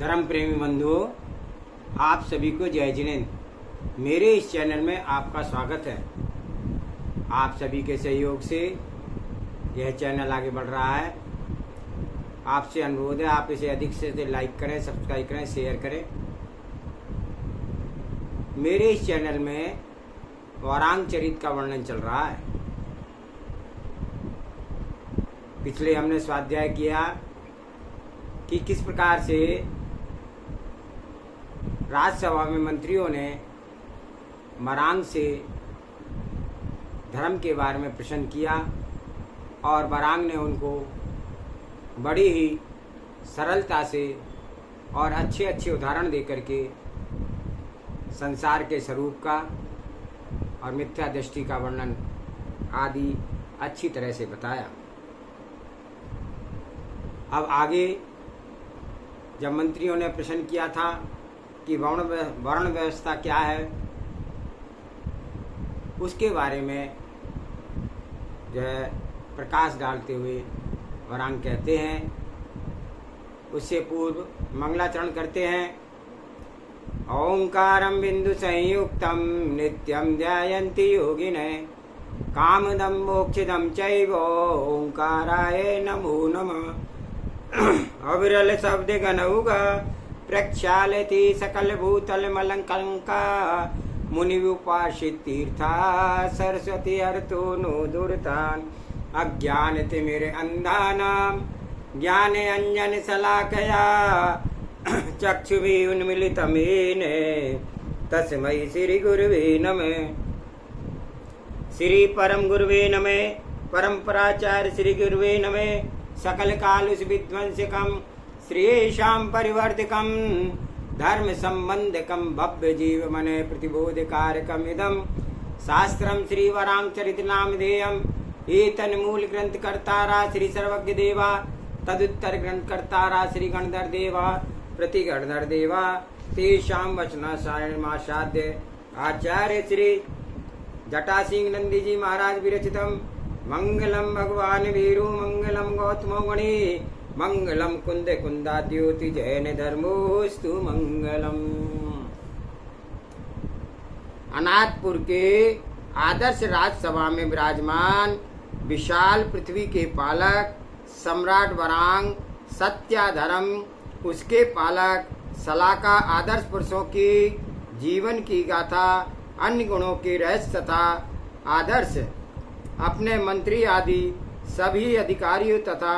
धर्म प्रेमी बंधुओं, आप सभी को जय जिनेंद्र। मेरे इस चैनल में आपका स्वागत है। आप सभी के सहयोग से यह चैनल आगे बढ़ रहा है। आपसे अनुरोध है, आप इसे अधिक से अधिक लाइक करें, सब्सक्राइब करें, शेयर करें। मेरे इस चैनल में वरांग चरित का वर्णन चल रहा है। पिछले हमने स्वाध्याय किया कि किस प्रकार से राज्यसभा में मंत्रियों ने वरांग से धर्म के बारे में प्रश्न किया और वरांग ने उनको बड़ी ही सरलता से और अच्छे अच्छे उदाहरण देकर के संसार के स्वरूप का और मिथ्या दृष्टि का वर्णन आदि अच्छी तरह से बताया। अब आगे जब मंत्रियों ने प्रश्न किया था कि वर्ण व्यवस्था क्या है, उसके बारे में जो है प्रकाश डालते हुए वरांग कहते हैं, उससे पूर्व मंगलाचरण करते हैं। ओंकारं बिंदु संयुक्तं नित्यं ध्यायन्ति योगिनः कामदं मोक्षदं चैव ओंकाराय नमो नमः। अविरल शब्द गनौगा प्रक्षालयति सकल भूतल मलंकंका मुनि उपासित तीर्था सरस्वती अर्थो नो दुर्तान अज्ञान तिमिर अंधानाम ज्ञान अंजन शलाकया चक्षुभि उन्मिलितमेन तस्मै श्री गुरुवे नमः। श्री परम गुरुवे नमः। परंपराचार्य श्री गुरुवे नमः। सकल कालुष विध्वंसकम श्रेषां परिवर्तकम धर्म संबंधकम भव्य जीव मन प्रतिबोधकारकम इदम शास्त्रम श्री वरांग चरित नामधेयम एतन मूल ग्रंथ कर्तारा श्री सर्वज्ञ देवा तदुत्तर ग्रंथ कर्तारा श्री गणधर देवा प्रति गणधर देवा तेषां वचनासायमासाद्य आचार्य श्री जटा सिंह नंदी जी महाराज विरचितम मंगलम भगवान वीरु मंगलम गौतमो गणे मंगलम कुंद कुंदाद्योति जैन धर्मोस्तु मंगलम। अनाथपुर के आदर्श राजसभा में विराजमान विशाल पृथ्वी के पालक सम्राट वरांग सत्याधर्म, उसके पालक सलाका आदर्श पुरुषों की जीवन की गाथा, अन्य गुणों के रहस्य तथा आदर्श अपने मंत्री आदि सभी अधिकारियों तथा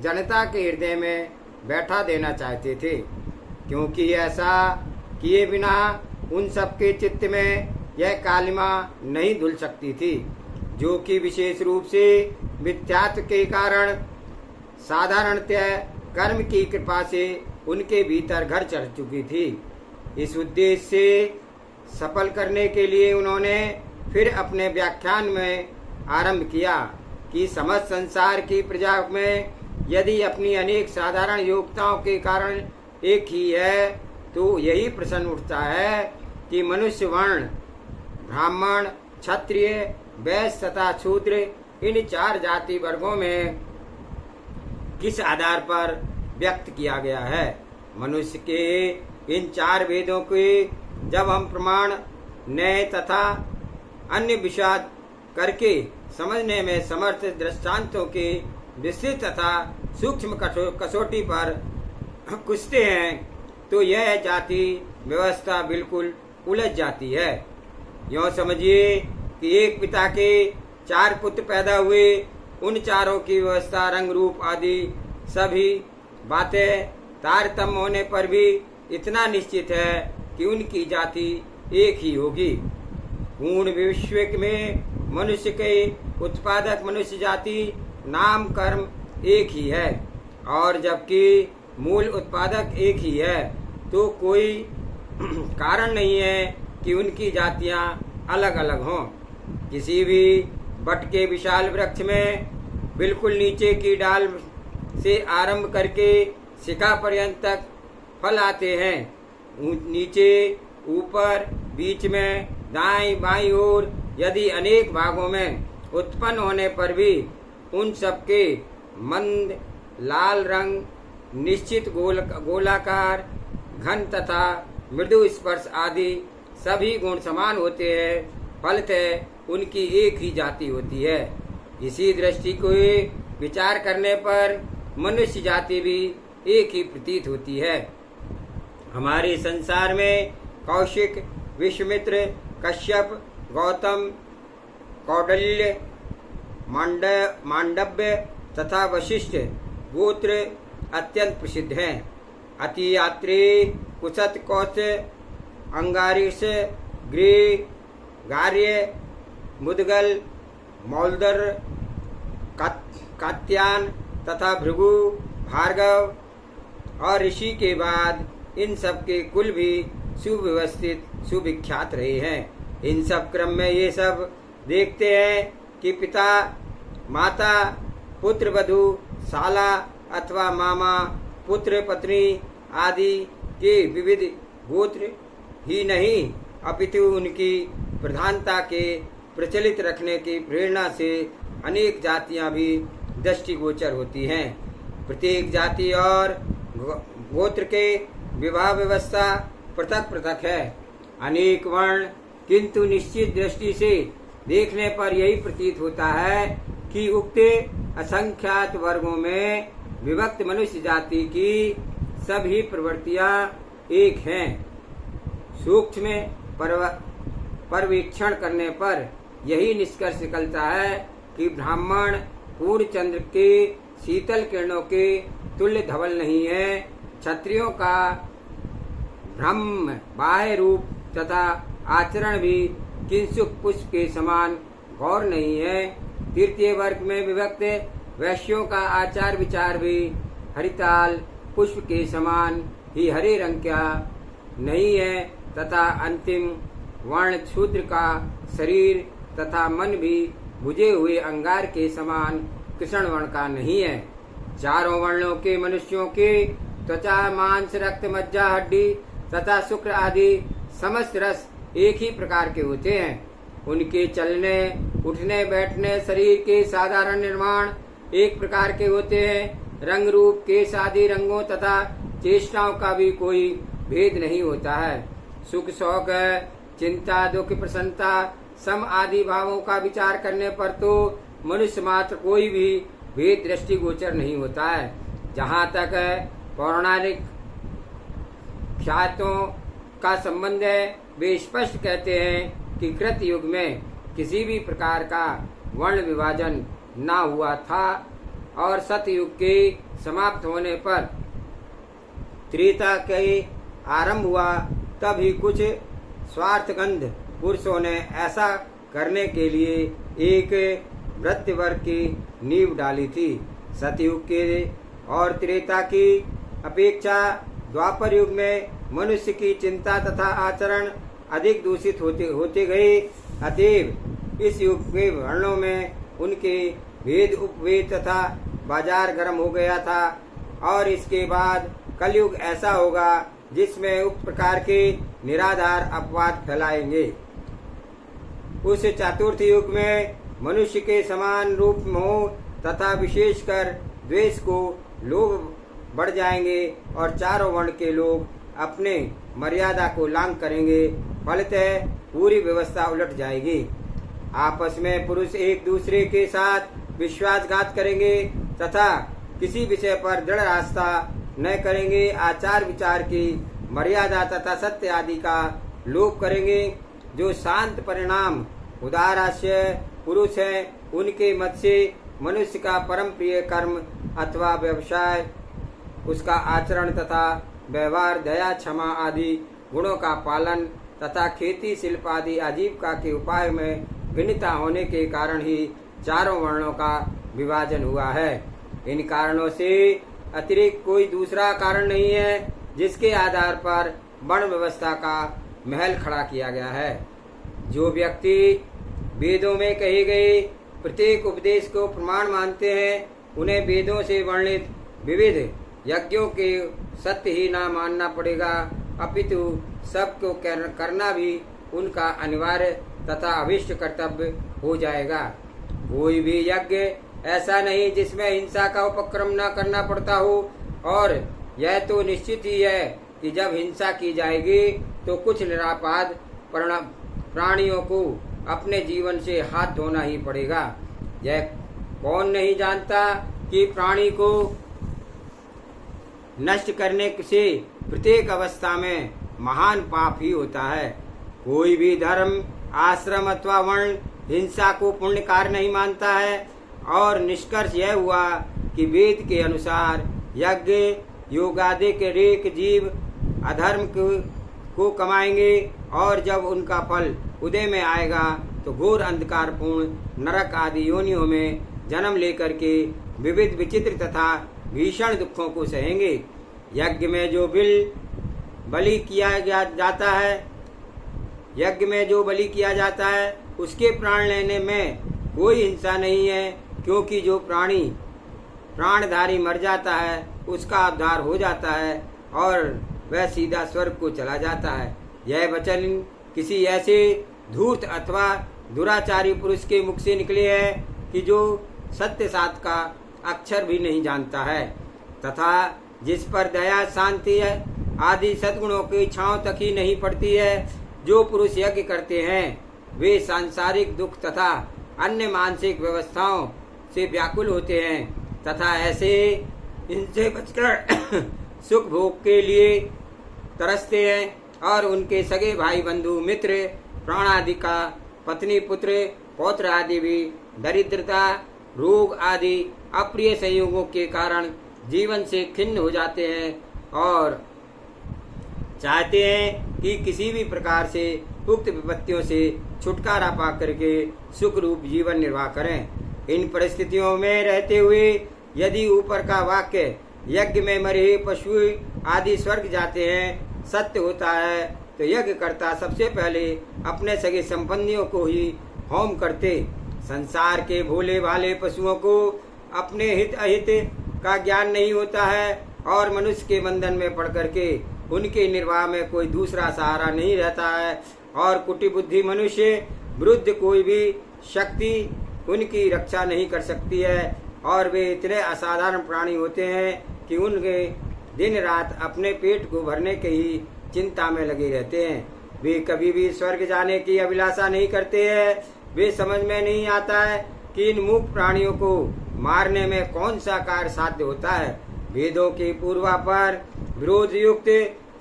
जनता के हृदय में बैठा देना चाहते थे, क्योंकि ऐसा किए बिना उन सबके चित्त में यह कालिमा नहीं धुल सकती थी, जो कि विशेष रूप से मिथ्यात्व के कारण साधारणतः कर्म की कृपा से उनके भीतर घर चढ़ चुकी थी। इस उद्देश्य से सफल करने के लिए उन्होंने फिर अपने व्याख्यान में आरंभ किया कि समस्त संसार की प्रजा में यदि अपनी अनेक साधारण योग्यताओं के कारण एक ही है, तो यही प्रश्न उठता है कि मनुष्य वर्ण ब्राह्मण, क्षत्रिय, वैश्य तथा शूद्र इन चार जाति वर्गों में किस आधार पर व्यक्त किया गया है। मनुष्य के इन चार भेदों के जब हम प्रमाण, न्याय तथा अन्य विषाद करके समझने में समर्थ दृष्टांतों के विस्तृत तथा सूक्ष्म कसौटी पर कुछते हैं, तो यह जाति व्यवस्था बिल्कुल उलझ जाती है। यूँ समझिए कि एक पिता के चार पुत्र पैदा हुए, उन चारों की व्यवस्था, रंग रूप आदि सभी बातें तारतम्य होने पर भी इतना निश्चित है कि उनकी जाति एक ही होगी। पूर्ण विश्व में मनुष्य के उत्पादक मनुष्य जाति नाम कर्म एक ही है, और जबकि मूल उत्पादक एक ही है, तो कोई कारण नहीं है कि उनकी जातियां अलग अलग हों। किसी भी बट के विशाल वृक्ष में बिल्कुल नीचे की डाल से आरंभ करके शिखा पर्यंत तक फल आते हैं। नीचे, ऊपर, बीच में, दाईं बाईं ओर यदि अनेक भागों में उत्पन्न होने पर भी उन सबके मंद लाल रंग, निश्चित गोलाकार घन तथा मृदु स्पर्श आदि सभी गुण समान होते हैं, फलतः उनकी एक ही जाति होती है। इसी दृष्टि को विचार करने पर मनुष्य जाति भी एक ही प्रतीत होती है। हमारे संसार में कौशिक, विश्वामित्र, कश्यप, गौतम, कौंडिल्य, मांडव्य तथा वशिष्ठ गोत्र अत्यंत प्रसिद्ध हैं। अति यात्री, कुशत, कौश, अंगारिष, ग्री, गार्य, मुदगल, मौलदर, कात्यायन तथा भृगु, भार्गव और ऋषि के बाद इन सब के कुल भी सुव्यवस्थित सुविख्यात रहे हैं। इन सब क्रम में ये सब देखते हैं कि पिता, माता, पुत्र, वधू, साला अथवा मामा, पुत्र, पत्नी आदि के विविध गोत्र ही नहीं अपितु उनकी प्रधानता के प्रचलित रखने की प्रेरणा से अनेक जातियां भी दृष्टिगोचर होती हैं। प्रत्येक जाति और गोत्र के विवाह व्यवस्था पृथक पृथक है। अनेक वर्ण, किंतु निश्चित दृष्टि से देखने पर यही प्रतीत होता है कि उक्त असंख्यात वर्गों में विभक्त मनुष्य जाति की सभी प्रवृत्तियां एक हैं। सूक्ष्म पर्यवेक्षण करने पर यही निष्कर्ष निकलता है कि ब्राह्मण पूर्ण चंद्र के शीतल किरणों के तुल्य धवल नहीं है। क्षत्रियों का ब्रह्म बाह्य रूप तथा आचरण भी किंसुक पुष्प के समान गौर नहीं है। तृतीय वर्ग में विभक्त वैश्यों का आचार विचार भी हरिताल पुष्प के समान ही हरे रंग का नहीं है तथा अंतिम वर्ण शूद्र का शरीर तथा मन भी बुझे हुए अंगार के समान कृष्ण वर्ण का नहीं है। चारों वर्णों के मनुष्यों के त्वचा, मांस, रक्त, मज्जा, हड्डी तथा शुक्र आदि समस्त रस एक ही प्रकार के होते हैं। उनके चलने, उठने, बैठने, शरीर के साधारण निर्माण एक प्रकार के होते हैं। रंग, रूप, केश आदि रंगों तथा चेष्टाओं का भी कोई भेद नहीं होता है। सुख, शौक, चिंता, दुख, प्रसन्नता, सम आदि भावों का विचार करने पर तो मनुष्य मात्र कोई भी भेद दृष्टिगोचर नहीं होता है। जहाँ तक पौराणिक ख्यातों का संबंध है, वे स्पष्ट कहते हैं कि कृत युग में किसी भी प्रकार का वर्ण विभाजन न हुआ था और सतयुग के समाप्त होने पर त्रेता के आरंभ हुआ। तभी कुछ स्वार्थगंध पुरुषों ने ऐसा करने के लिए एक वृत्ति वर्ग की नींव डाली थी। सतयुग के और त्रेता की अपेक्षा द्वापर युग में मनुष्य की चिंता तथा आचरण अधिक दूषित होते गए। अतएव इस युग के वर्णों में उनके भेद उपभेद तथा बाजार गर्म हो गया था और इसके बाद कलयुग ऐसा होगा जिसमें उक्त प्रकार के निराधार अपवाद फैलाएंगे। उस चतुर्थ युग में मनुष्य के समान रूप मोह तथा विशेषकर द्वेष को लोभ बढ़ जाएंगे और चारों वर्ण के लोग अपने मर्यादा को लांघ करेंगे। फलतः पूरी व्यवस्था उलट जाएगी। आपस में पुरुष एक दूसरे के साथ विश्वासघात करेंगे तथा किसी विषय पर दृढ़ आस्था न करेंगे। आचार विचार की मर्यादा तथा सत्य आदि का लोप करेंगे। जो शांत परिणाम उदारास्य पुरुष है, उनके मत से मनुष्य का परम प्रिय कर्म अथवा व्यवसाय, उसका आचरण तथा व्यवहार, दया, क्षमा आदि गुणों का पालन तथा खेती, शिल्प आदि आजीविका के उपाय में भिन्नता होने के कारण ही चारों वर्णों का विभाजन हुआ है। इन कारणों से अतिरिक्त कोई दूसरा कारण नहीं है जिसके आधार पर वर्ण व्यवस्था का महल खड़ा किया गया है। जो व्यक्ति वेदों में कहे गए प्रत्येक उपदेश को प्रमाण मानते हैं, उन्हें वेदों से वर्णित विविध यज्ञों के सत्य ही ना मानना पड़ेगा, अपितु सबको करना भी उनका अनिवार्य तथा अभिष्ट कर्तव्य हो जाएगा। कोई भी यज्ञ ऐसा नहीं जिसमें हिंसा का उपक्रम न करना पड़ता हो, और यह तो निश्चित ही है कि जब हिंसा की जाएगी तो कुछ निरापराध प्राणियों को अपने जीवन से हाथ धोना ही पड़ेगा। यह कौन नहीं जानता कि प्राणी को नष्ट करने से प्रत्येक अवस्था में महान पाप ही होता है। कोई भी धर्म, आश्रम अथवा वर्ण हिंसा को पुण्य कार्य नहीं मानता है। और निष्कर्ष यह हुआ कि वेद के अनुसार यज्ञ योगादि के रेक जीव अधर्म को कमाएंगे और जब उनका फल उदय में आएगा तो घोर अंधकारपूर्ण नरक आदि योनियों में जन्म लेकर के विविध विचित्र तथा भीषण दुखों को सहेंगे। यज्ञ में जो बलि किया जाता है उसके प्राण लेने में कोई हिंसा नहीं है, क्योंकि जो प्राणी प्राणधारी मर जाता है उसका उद्धार हो जाता है और वह सीधा स्वर्ग को चला जाता है। यह वचन किसी ऐसे धूर्त अथवा दुराचारी पुरुष के मुख से निकले है कि जो सत्य सात का अक्षर भी नहीं जानता है तथा जिस पर दया, शांति आदि सद्गुणों की छांव तक ही नहीं पड़ती है। जो पुरुष यज्ञ करते हैं वे सांसारिक दुख तथा अन्य मानसिक व्यवस्थाओं से व्याकुल होते हैं तथा ऐसे इनसे बचकर सुख भोग के लिए तरसते हैं और उनके सगे भाई बंधु मित्र प्राण आदि का पत्नी पुत्र पौत्र आदि भी दरिद्रता रोग आदि अप्रिय संयोगों के कारण जीवन से खिन्न हो जाते हैं और चाहते हैं कि किसी भी प्रकार से उक्त विपत्तियों से छुटकारा पा करके सुख रूप जीवन निर्वाह करें। इन परिस्थितियों में रहते हुए यदि ऊपर का वाक्य यज्ञ में मरे पशु आदि स्वर्ग जाते हैं सत्य होता है तो यज्ञ करता सबसे पहले अपने सगे संबंधियों को ही होम करते। संसार के भोले भाले पशुओं को अपने हित अहित का ज्ञान नहीं होता है और मनुष्य के बंधन में पड़ करके उनके निर्वाह में कोई दूसरा सहारा नहीं रहता है और कुटी बुद्धि मनुष्य विरुद्ध कोई भी शक्ति उनकी रक्षा नहीं कर सकती है और वे इतने असाधारण प्राणी होते हैं कि उनके दिन रात अपने पेट को भरने के ही चिंता में लगे रहते हैं। वे कभी भी स्वर्ग जाने की अभिलाषा नहीं करते हैं। वे समझ में नहीं आता है कि इन मूक प्राणियों को मारने में कौन सा कार्य साध्य होता है। वेदों के पूर्वापर विरोध युक्त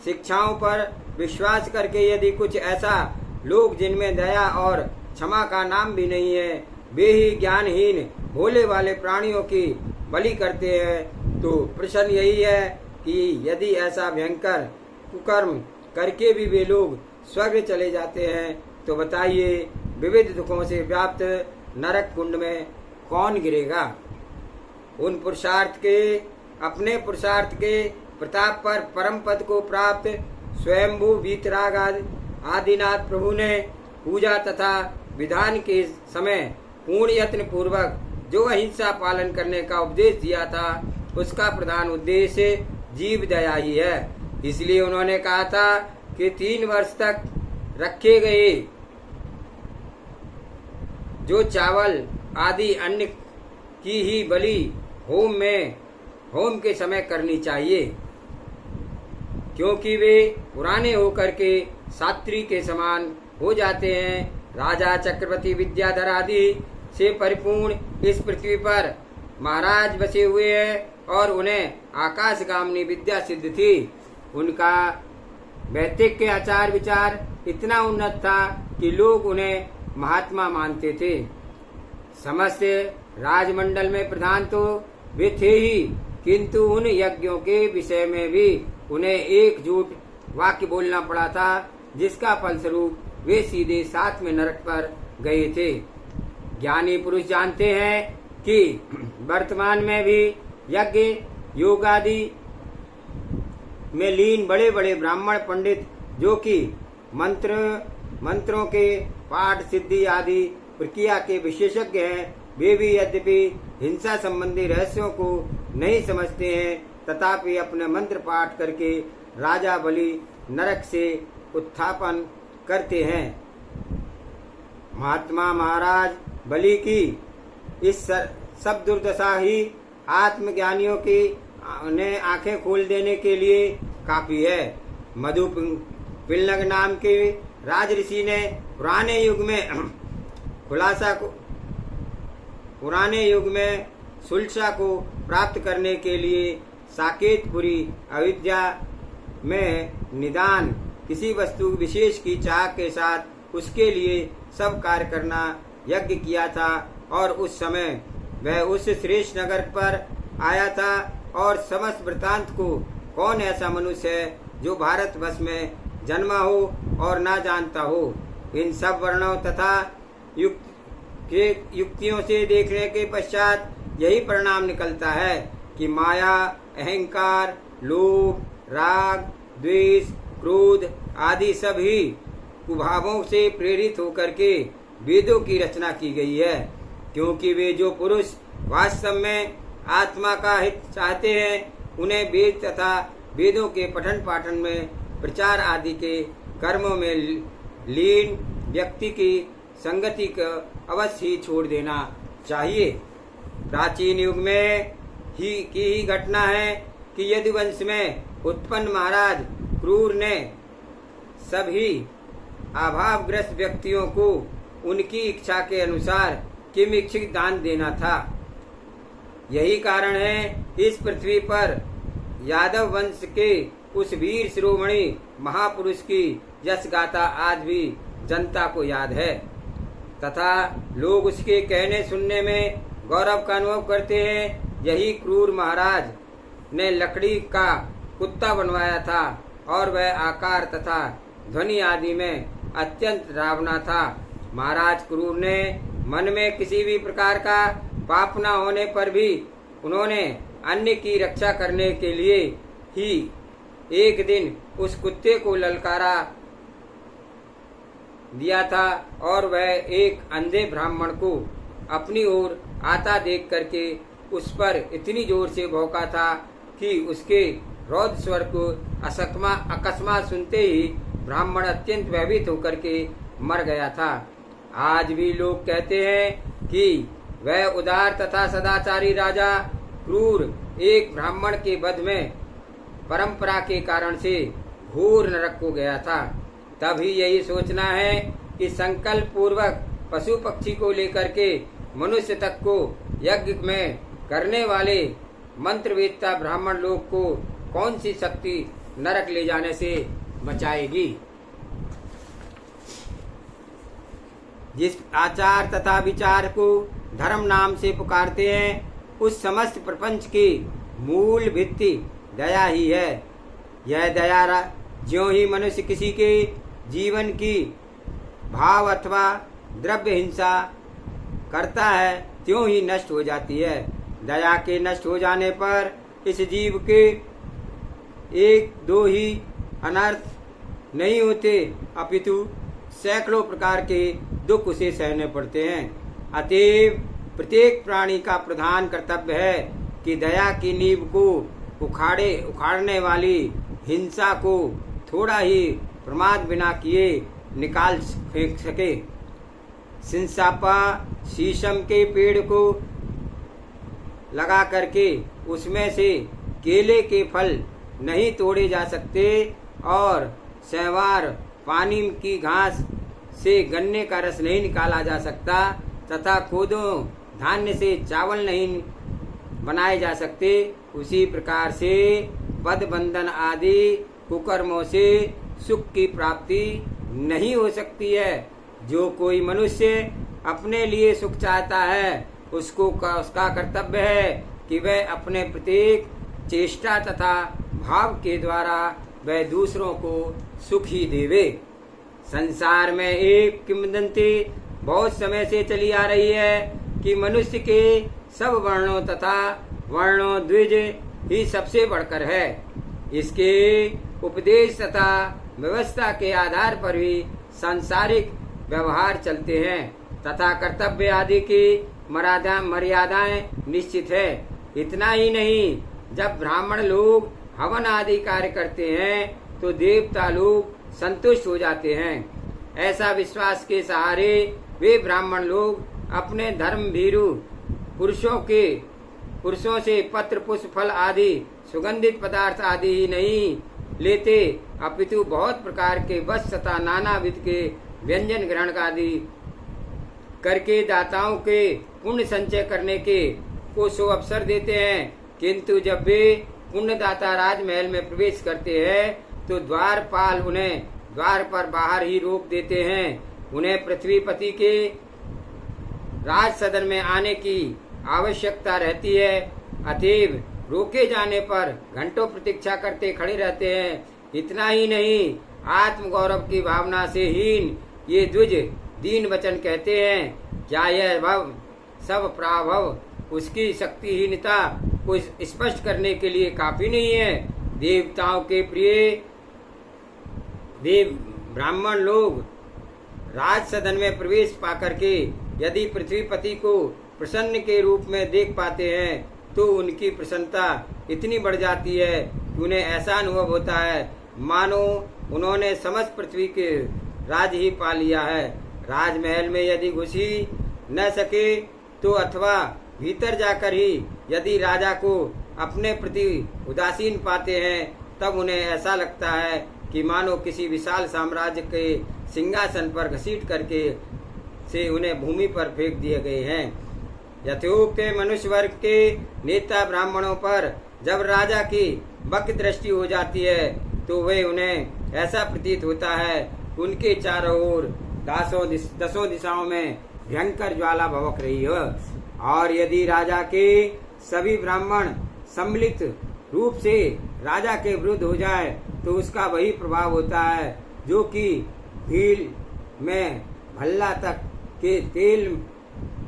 शिक्षाओं पर विश्वास करके यदि कुछ ऐसा लोग जिनमें दया और क्षमा का नाम भी नहीं है वे ही ज्ञानहीन भोले वाले प्राणियों की बलि करते हैं तो प्रश्न यही है कि यदि ऐसा भयंकर कुकर्म करके भी वे लोग स्वर्ग चले जाते हैं तो बताइए विविध दुखों से व्याप्त नरक कुंड में कौन गिरेगा। उन अपने पुरुषार्थ के प्रताप पर परम पद को प्राप्त स्वयंभू वीतराग आदिनाथ प्रभु ने पूजा तथा विधान के समय पूर्ण यत्न पूर्वक जो अहिंसा पालन करने का उपदेश दिया था उसका प्रधान उद्देश्य जीव दया ही है। इसलिए उन्होंने कहा था कि 3 वर्ष तक रखे गए जो चावल आदि अन्न की ही बलि होम के समय करनी चाहिए, क्योंकि वे पुराने होकर के सात्री के समान हो जाते हैं। राजा चक्रवर्ती विद्याधर आदि से परिपूर्ण इस पृथ्वी पर महाराज बसे हुए हैं और उन्हें आकाशगामिनी विद्या सिद्ध थी। उनका वैदिक के आचार विचार इतना उन्नत था कि लोग उन्हें महात्मा मानते थे। समस्त राजमंडल में प्रधान तो वे थे ही, किंतु उन यज्ञों के विषय में भी उन्हें एक झूठ वाक्य बोलना पड़ा था, जिसका फलस्वरूप वे सीधे 7 में नरक पर गए थे। ज्ञानी पुरुष जानते हैं कि वर्तमान में भी यज्ञ योगादि में लीन बड़े बड़े ब्राह्मण पंडित जो कि मंत्रों के पाठ सिद्धि आदि प्रक्रिया के विशेषज्ञ हैं, वे भी यद्यपि हिंसा संबंधी रहस्यों को नहीं समझते हैं तथापि अपने मंत्र पाठ करके राजा बलि नरक से उत्थापन करते हैं। महात्मा महाराज बलि की इस सब दुर्दशा ही आत्मज्ञानियों की उन्हें आंखें खोल देने के लिए काफी है। मधु पिलग नाम के राजऋषि ने पुराने युग में सुलसा को प्राप्त करने के लिए साकेतपुरी अविद्या में निदान किसी वस्तु विशेष की चाह के साथ उसके लिए सब कार्य करना यज्ञ किया था। और उस समय वह उस श्रेष्ठ नगर पर आया था। और समस्त वृतांत को कौन ऐसा मनुष्य है जो भारतवर्ष में जन्मा हो और ना जानता हो। इन सब वर्णों तथा युक्तियों से देखने के पश्चात यही परिणाम निकलता है कि माया, अहंकार, लोभ, राग, द्वेष, क्रोध आदि सभी कुभावों से प्रेरित होकर के वेदों की रचना की गई है। क्योंकि वे जो पुरुष वास्तव में आत्मा का हित चाहते हैं, उन्हें वेद तथा वेदों के पठन पाठन में प्रचार आदि के कर्मों में लीन व्यक्ति की संगति को अवश्य ही छोड़ देना चाहिए। प्राचीन युग में ही घटना है कि यदुवंश में उत्पन्न महाराज क्रूर ने सभी अभावग्रस्त व्यक्तियों को उनकी इच्छा के अनुसार किमिच्छित दान देना था। यही कारण है इस पृथ्वी पर यादव वंश के उस वीर शिरोमणि महापुरुष की यश गाथा आज भी जनता को याद है तथा लोग उसके कहने सुनने में गौरव का अनुभव करते हैं। यही क्रूर महाराज ने लकड़ी का कुत्ता बनवाया था और वह आकार तथा ध्वनि आदि में अत्यंत डरावना था। महाराज क्रूर ने मन में किसी भी प्रकार का पाप न होने पर भी उन्होंने अन्य की रक्षा करने के लिए ही एक दिन उस कुत्ते को ललकारा दिया था और वह एक अंधे ब्राह्मण को अपनी ओर आता देख करके उस पर इतनी जोर से भौंका था कि उसके रौद्र स्वर को अकस्मात सुनते ही ब्राह्मण अत्यंत भयभीत होकर के मर गया था। आज भी लोग कहते हैं कि वह उदार तथा सदाचारी राजा क्रूर एक ब्राह्मण के वध में परंपरा के कारण से घोर नरक को गया था। तभी यही सोचना है कि संकल्प पूर्वक पशु पक्षी को लेकर के मनुष्य तक को यज्ञ में करने वाले मंत्रवेत्ता ब्राह्मण लोग को कौन सी शक्ति नरक ले जाने से बचाएगी। जिस आचार तथा विचार को धर्म नाम से पुकारते हैं, उस समस्त प्रपंच की मूल भित्ति दया ही है। यह दया ज्यों ही मनुष्य किसी के जीवन की भाव अथवा द्रव्य हिंसा करता है, त्यों ही नष्ट हो जाती है। दया के नष्ट हो जाने पर इस जीव के एक दो ही अनर्थ नहीं होते, अपितु सैकड़ों प्रकार के दुख उसे सहने पड़ते हैं। अतएव प्रत्येक प्राणी का प्रधान कर्तव्य है कि दया की नींव को उखाड़ने वाली हिंसा को थोड़ा ही प्रमाद बिना किए निकाल फेंक सके। सिंसापा शीशम के पेड़ को लगा करके उसमें से केले के फल नहीं तोड़े जा सकते और सहवार पानी की घास से गन्ने का रस नहीं निकाला जा सकता तथा कोदों धान्य से चावल नहीं बनाए जा सकते। उसी प्रकार से बद बंधन आदि कुकर्मों से सुख की प्राप्ति नहीं हो सकती है। जो कोई मनुष्य अपने लिए सुख चाहता है, उसका कर्तव्य है कि वह अपने प्रत्येक चेष्टा तथा भाव के द्वारा वह दूसरों को सुख ही देवे। संसार में एक किंवदंती बहुत समय से चली आ रही है कि मनुष्य के सब वर्णों तथा वर्णों द्विज ही सबसे बढ़कर है। इसके उपदेश तथा व्यवस्था के आधार पर ही सांसारिक व्यवहार चलते हैं तथा कर्तव्य आदि की मर्यादाएं निश्चित है। इतना ही नहीं, जब ब्राह्मण लोग हवन आदि कार्य करते हैं तो देवता लोग संतुष्ट हो जाते हैं। ऐसा विश्वास के सहारे वे ब्राह्मण लोग अपने धर्म भीरु पुरुषों से पत्र पुष्प फल आदि सुगंधित पदार्थ आदि ही नहीं लेते, अपितु बहुत प्रकार के वस्त्र तथा नाना विध के व्यंजन ग्रहण आदि करके दाताओं के पुण्य संचय करने के को सो अवसर देते हैं। किंतु जब वे पुण्यदाता राजमहल में प्रवेश करते हैं तो द्वारपाल उन्हें द्वार पर बाहर ही रोक देते हैं। उन्हें पृथ्वीपति के राज सदन में आने की आवश्यकता रहती है, अतएव रोके जाने पर घंटों प्रतीक्षा करते खड़े रहते हैं। इतना ही नहीं, आत्म गौरव की भावना से हीन ये द्विज दीन वचन कहते हैं। क्या यह भव सब प्राभव उसकी शक्तिहीनता को स्पष्ट करने के लिए काफी नहीं है? देवताओं के प्रिय देव ब्राह्मण लोग राज सदन में प्रवेश पाकर के यदि पृथ्वीपति को प्रसन्न के रूप में देख पाते हैं तो उनकी प्रसन्नता इतनी बढ़ जाती है कि उन्हें ऐसा अनुभव होता है मानो उन्होंने समस्त पृथ्वी के राज ही पा लिया है। राजमहल में यदि घुस ही न सके तो अथवा भीतर जाकर ही यदि राजा को अपने प्रति उदासीन पाते हैं तब उन्हें ऐसा लगता है कि मानो किसी विशाल साम्राज्य के सिंहासन पर घसीट करके से उन्हें भूमि पर फेंक दिए गए हैं। यथोक्त मनुष्य वर्ग के नेता ब्राह्मणों पर जब राजा की बक दृष्टि हो जाती है तो वे उन्हें ऐसा प्रतीत होता है कि उनके चारों ओर दसों दिशाओं में भयंकर ज्वाला भड़क रही है। और यदि राजा के सभी ब्राह्मण सम्मिलित रूप से राजा के विरुद्ध हो जाए तो उसका वही प्रभाव होता है जो कि भील में भल्ला तक के तेल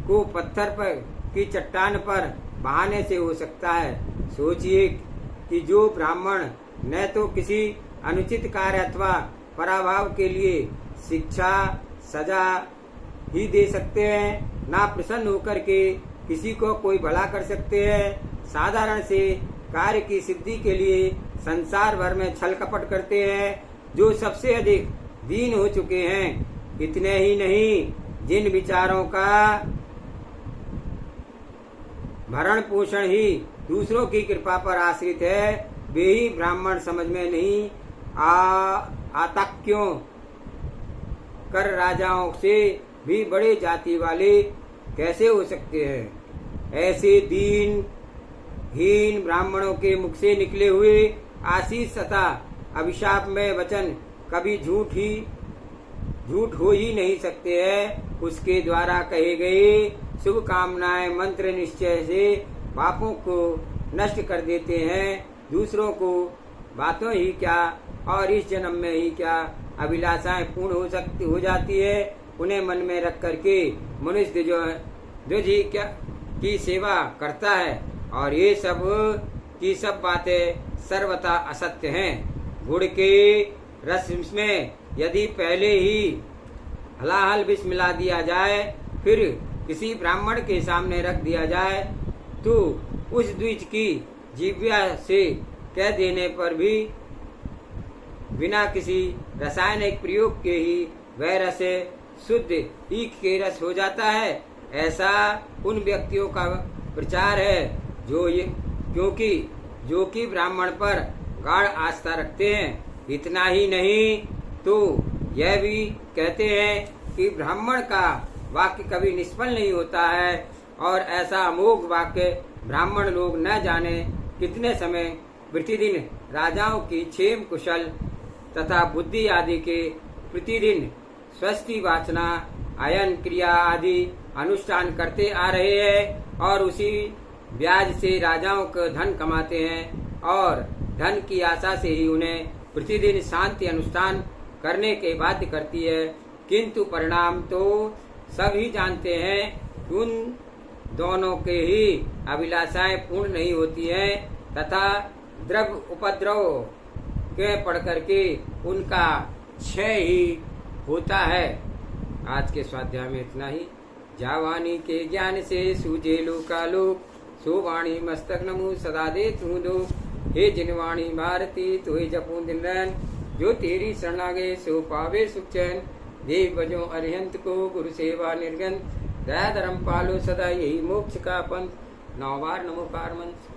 को पत्थर पर की चट्टान पर बहाने से हो सकता है। सोचिए कि जो ब्राह्मण न तो किसी अनुचित कार्य अथवा पराभाव के लिए शिक्षा सजा ही दे सकते हैं, ना प्रसन्न होकर के किसी को कोई भला कर सकते हैं, साधारण से कार्य की सिद्धि के लिए संसार भर में छल कपट करते हैं, जो सबसे अधिक दीन हो चुके हैं। इतने ही नहीं, जिन विचारों का भरण पोषण ही दूसरों की कृपा पर आश्रित है वे ही ब्राह्मण समझ में नहीं आता क्यों कर राजाओं से भी बड़े जाति वाले कैसे हो सकते हैं। ऐसे दीन हीन ब्राह्मणों के मुख से निकले हुए आशीष तथा अभिशाप में वचन कभी झूठ हो ही नहीं सकते हैं। उसके द्वारा कहे गए शुभ कामनाएं मंत्र निश्चय से पापों को नष्ट कर देते हैं। दूसरों को बातों ही क्या और इस जन्म में ही क्या अभिलाषाएं पूर्ण हो जाती है। उन्हें मन में रख करके मनुष्य जो जी क्या की सेवा करता है और ये सब की सब बातें सर्वथा असत्य हैं। गुड़ के रस में यदि पहले ही हलाहल विष मिला दिया जाए फिर किसी ब्राह्मण के सामने रख दिया जाए तो उस द्विज की जिह्वा से कह देने पर भी बिना किसी रासायनिक प्रयोग के ही वह रस शुद्ध ईख के रस हो जाता है। ऐसा उन व्यक्तियों का प्रचार है जो कि ब्राह्मण पर गाढ़ आस्था रखते हैं। इतना ही नहीं तो यह भी कहते हैं कि ब्राह्मण का वाक्य कभी निष्फल नहीं होता है और ऐसा अमोघ वाक्य ब्राह्मण लोग न जाने कितने समय प्रतिदिन राजाओं की क्षेम कुशल तथा बुद्धि आदि के प्रतिदिन स्वस्ति वाचना आयन क्रिया आदि अनुष्ठान करते आ रहे हैं और उसी ब्याज से राजाओं का धन कमाते हैं और धन की आशा से ही उन्हें प्रतिदिन शांति अनुष्ठान करने के बाध्य करती है। किंतु परिणाम तो सभी जानते हैं उन दोनों के ही अभिलाषाएं पूर्ण नहीं होती हैं तथा द्रव्य उपद्रव के पढ़ करके उनका क्षय ही होता है। आज के स्वाध्याय में इतना ही। जावानी के ज्ञान से सूझे लोकालोक सोवाणी मस्तक नमु सदा दे तू दो। हे जिनवाणी भारती तो हे जपू दिन रैन जो तेरी शरणागे सो पावे सुख चैन। देव बजो अरिहंत को गुरु सेवा निर्गन दया धर्म पालो सदा यही मोक्ष का पंथ। 9 बार नमोकार मंत्र।